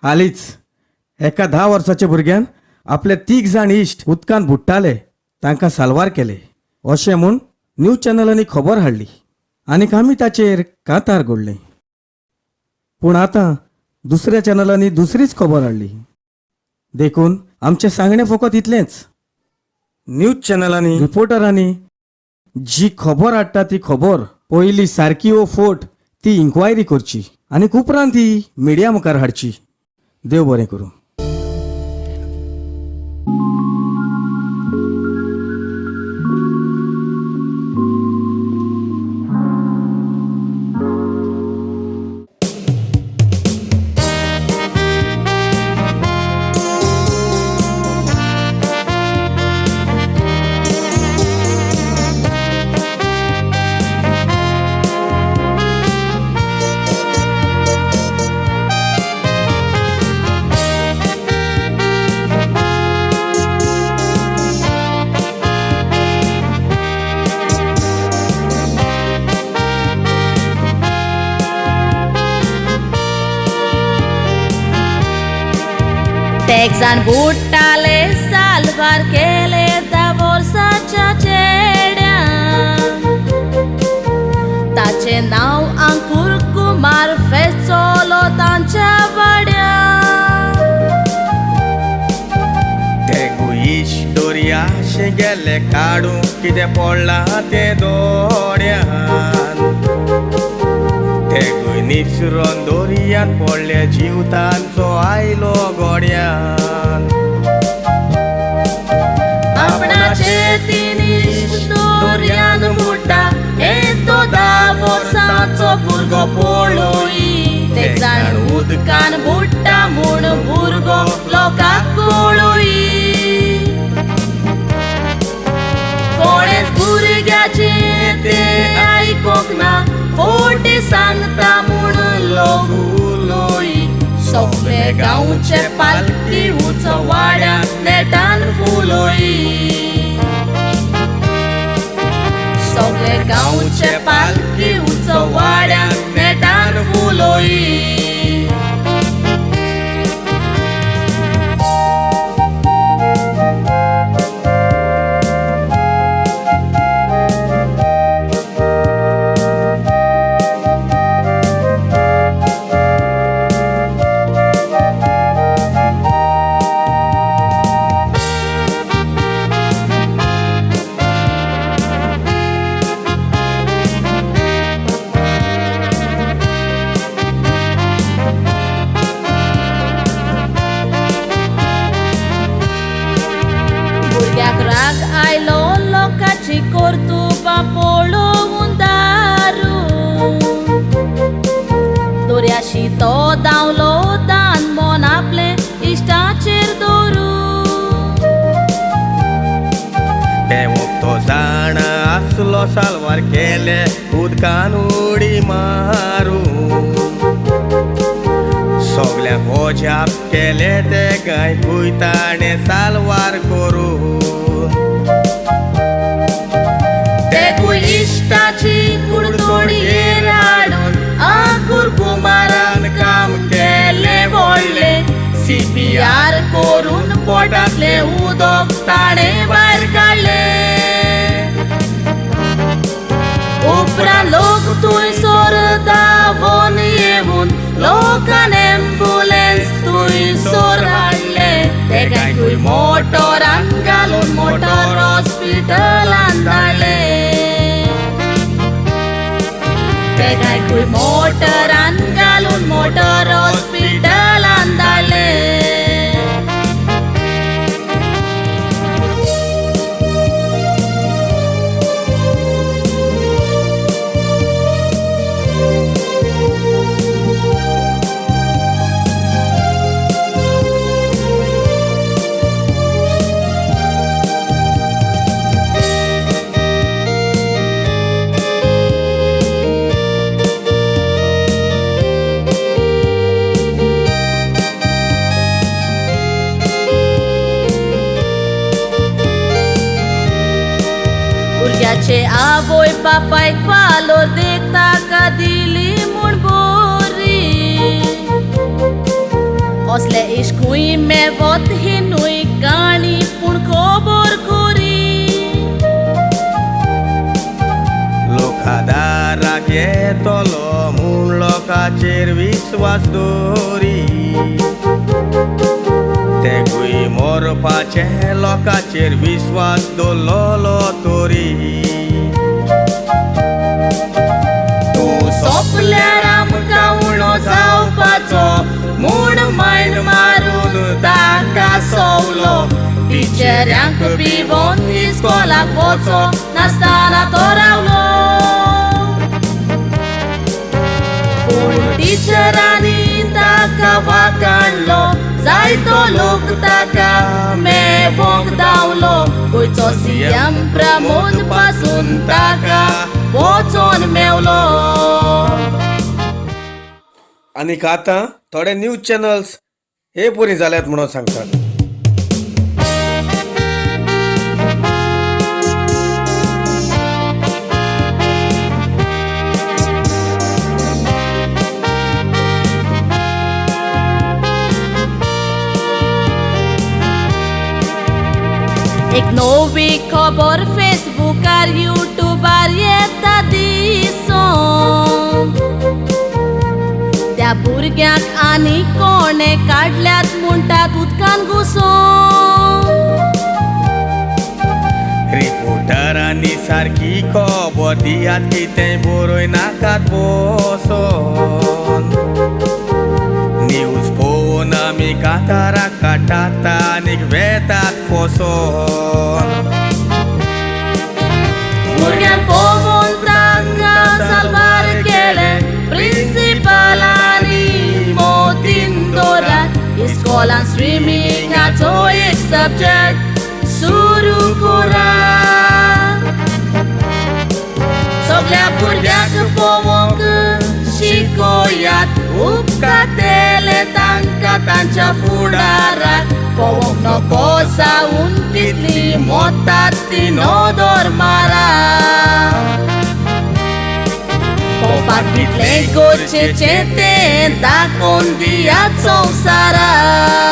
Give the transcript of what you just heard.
हालींच एका 10 वर्साच्या भुरग्यान आपले 3 जाण इश्ट उदकान बुडटाले तांकां साल्वार केले अशें म्हूण न्यूज चॅनलांनी खबर हाडली आनीक आमी ताचेर कांतार घडलें. पूण आतां दुसऱ्या चॅनलांनी दुसरीच खबर हाडली. देखून आमचें सांगणें फकत इतलेंच, न्यूज चॅनलांनी रिपोर्टरांनी जी खबर हाडटा ती खबर पयली सारकी वो फोट ती इन्क्वायरी करची आनी उपरांत ती मिडिया मुखार हाडची. देव बरें करूं. Texan बुट्टाले सालवार केले 10 वर्साच्या चेड्या. ताचे नाव अंकुर कुमार फेचोलो तांच्या वाड्या. तेगू इश्टोरियाशे गेले काडूं कितें पडलां तें दोड्यान. तेगूय निसरून दोरयान पडले जिवतांचो आयलो गोड्यान. आपणाचे तीन इश्ट दोर्यान बुड्टा हे तो 10 वर्साचो भुरगो पळोई. ते जाण उदकान बुडटा म्हूण भुरगो लोकांक कळोई. कोणेच भुरग्याचे ते आयकोंक ना फोटे सांगता म्हूण लोक उलोई. सगळे गांवचे पालखी वाड्या नेटान फुलोई. सगळे गांवचे पालखी वाड्या नेटान फुलोई. भुरग्याक राग आयलो लोकांची कर्तुबां पळोवन दारू. दोर्याशी तो धांवलो दान मोन आपले इश्टाचेर दवरून. तेवूक तो जाण आसलो साल्वार केले उदकान उडी मारून. सगळ्यांक ओजाप केले ते गाय कुयताणे साल्वार करून. तेगू इश्टाची कुडतोडयेर हाडून अंकुर कुमारान काम केले व्हडले. CPR करून पोटांतले उदक ताणें भायर काडले. उपरांत लोक थंयसर धांवून येवून लोकांन एम्बुलन्स थंयसर हाडले. तेगांकूय मोटरान घालून मोटर हॉस्पिटलान धाडले. तेगांकूय मोटरान घालून मोटर हॉस्पिटलान धाडले. भुरग्याचे आवय बापायक वालोर देख ताका दिली म्हूण बरी. कसले इश्कूय मेवत ही न्हय काणी पूण खबर खरी लोकादाराक येतलो म्हूण लोकाचेर विश्वास दवरी तेगूय मोरपाचे लोकाचेर विश्वास दवरलो तोरी तूं सोंपल्यार आमकां उणो जावपाचो म्हूण मायन मारून ताका सोवलो टिचऱ्यांक भिवून इस्कॉलाक वचो नासतना तो रावलो पूण टिचरांनी ताका वाखाणलो जायतो लोक ताका मेवोंक धांवलो गोंयचो सीएम प्रमोद पासून ताका वचोन मेवलो. आनीक आतां थोडे न्यूज चॅनल्स हे पुरी जाल्यात म्हणून सांगतात. एक नवी खबर फेसबुकार युट्यूबार येता दिसून त्या भुरग्याक आनी कोणे काडल्यात म्हणटात उदकान घुसून रिपोर्टरांनी सारकी खबर दियात की तें बरोय नाकात बसोन न्यूज पळोवन आमी कांताराक काटात आनीक वेतात फसोन भुरग्यांक पळोवन तांकां साल्वार केले प्रिन्सिपलांनी मोदीन दवरात इस्कॉलान स्विमींगाचो एक सब्जेक्ट सुरू करात सगळ्या भुरग्यांक पळोवंक शिकोयात उपकारतेले तांकां तांच्या फुडाराक पळोवंक नको जावून कितली मोतात ती नदर मारात पळोवपाक कितले गरजेचें तें दाखोवन दियात संवसाराक.